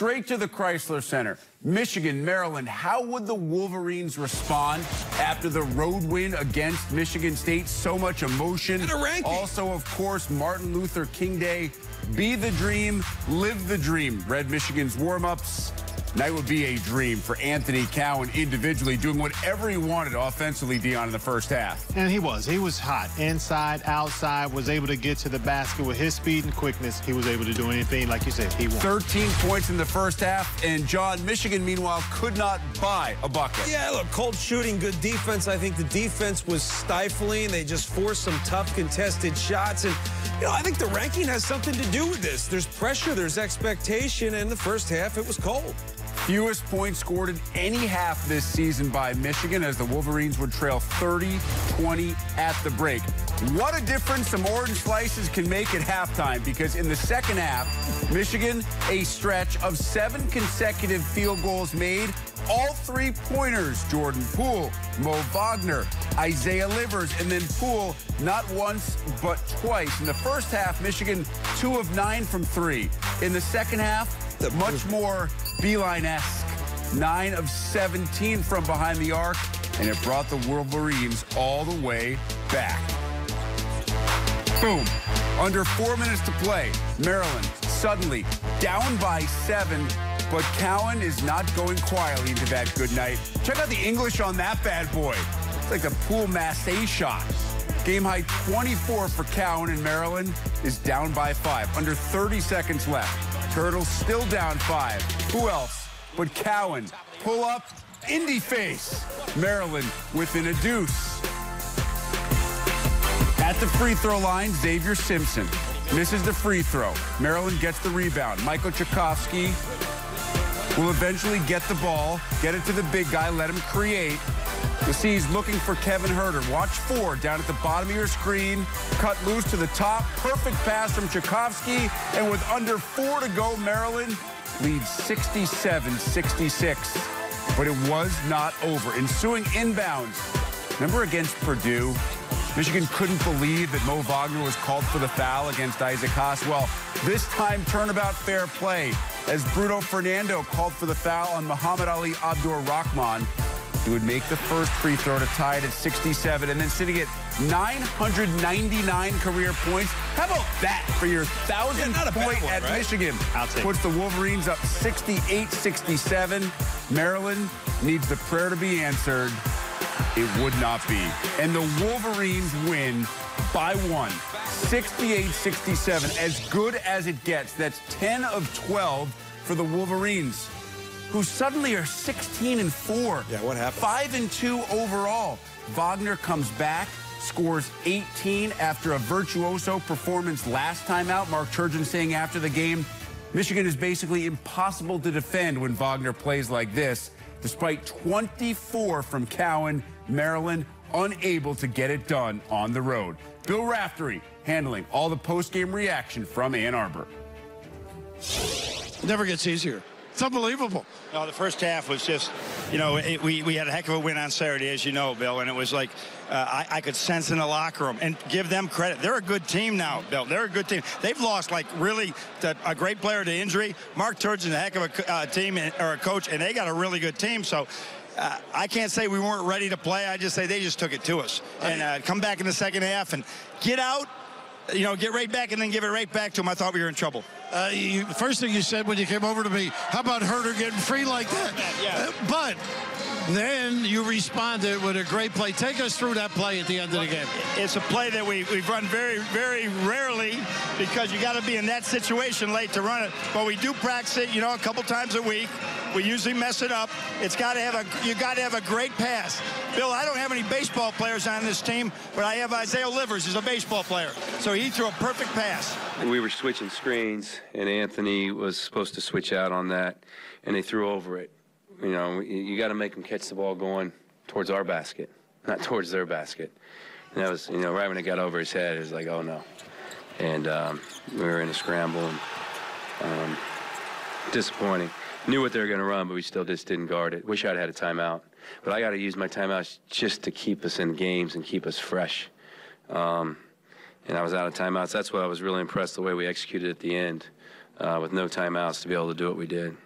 straight to the Chrysler Center. Michigan, Maryland. How would the Wolverines respond after the road win against Michigan State? So much emotion. Also, of course, Martin Luther King Day. Be the dream, live the dream. Read Michigan's warm-ups. Night would be a dream for Anthony Cowan individually, doing whatever he wanted offensively, Dion, in the first half. And he was hot. Inside, outside, was able to get to the basket with his speed and quickness. He was able to do anything, like you said, he wanted. 13 points in the first half, and John, Michigan, meanwhile, could not buy a bucket. Yeah, look, cold shooting, good defense. I think the defense was stifling. They just forced some tough contested shots, and I think the ranking has something to do with this. There's pressure, there's expectation, and in the first half, it was cold. Fewest points scored in any half this season by Michigan, as the Wolverines would trail 30-20 at the break. What a difference some orange slices can make at halftime, because in the second half, Michigan, a stretch of 7 consecutive field goals made, all three-pointers. Jordan Poole, Mo Wagner, Isaiah Livers, and then Poole not once but twice. In the first half, Michigan 2 of 9 from 3. In the second half, much more Beeline-esque, 9 of 17 from behind the arc, and it brought the Wolverines all the way back. Boom. Under 4 minutes to play, Maryland suddenly down by 7, but Cowan is not going quietly into that good night. Check out the English on that bad boy. It's like the Poole Massey shot. Game high 24 for Cowan, and Maryland is down by 5. Under 30 seconds left. Turtles still down 5. Who else but Cowan? Pull up, Indy face. Maryland within a deuce. At the free throw line, Xavier Simpson misses the free throw. Maryland gets the rebound. Michael Tchaikovsky will eventually get the ball, get it to the big guy, let him create. You see he's looking for Kevin Herter. Watch 4 down at the bottom of your screen. Cut loose to the top. Perfect pass from Tchaikovsky. And with under 4 to go, Maryland leads 67-66. But it was not over. Ensuing inbounds. Remember against Purdue? Michigan couldn't believe that Mo Wagner was called for the foul against Isaac Haas. Well, this time, turnabout fair play, as Bruno Fernando called for the foul on Muhammad Ali Abdur-Rahkman. He would make the first free throw to tie it at 67, and then sitting at 999 career points. How about that for your 1,000th point at Michigan? Puts the Wolverines up 68-67. Maryland needs the prayer to be answered. It would not be. And the Wolverines win by 1, 68-67. As good as it gets. That's 10 of 12 for the Wolverines, who suddenly are 16-4. Yeah, what happened? 5-2 overall. Wagner comes back, scores 18 after a virtuoso performance last time out. Mark Turgeon saying after the game, Michigan is basically impossible to defend when Wagner plays like this. Despite 24 from Cowan, Maryland unable to get it done on the road. Bill Raftery handling all the post-game reaction from Ann Arbor. Never gets easier. It's unbelievable. No, the first half was just, we had a heck of a win on Saturday, as you know, Bill, and it was like I could sense in the locker room, and give them credit. They're a good team now, Bill. They're a good team. They've lost, like, really a great player to injury. Mark Turgeon's a heck of a team or a coach, and they got a really good team. So I can't say we weren't ready to play. I just say they just took it to us. And come back in the second half and get out, get right back and then give it right back to them. I thought we were in trouble. First thing you said when you came over to me, how about Herter getting free like that? Yeah. But then you responded with a great play. Take us through that play at the end of the game. It's a play that we've run very, very rarely, because you got to be in that situation late to run it. But we do practice it, a couple times a week. We usually mess it up. You got to have a great pass. Bill, I don't have any baseball players on this team, but I have Isaiah Livers, who's a baseball player. So he threw a perfect pass. We were switching screens, and Anthony was supposed to switch out on that, and they threw over it. You got to make them catch the ball going towards our basket, not towards their basket. And that was, right when it got over his head, it was like, oh no. And we were in a scramble, and disappointing. Knew what they were going to run, but we still just didn't guard it. Wish I'd had a timeout. But I got to use my timeouts just to keep us in games and keep us fresh. And I was out of timeouts. That's why I was really impressed the way we executed at the end. with no timeouts to be able to do what we did.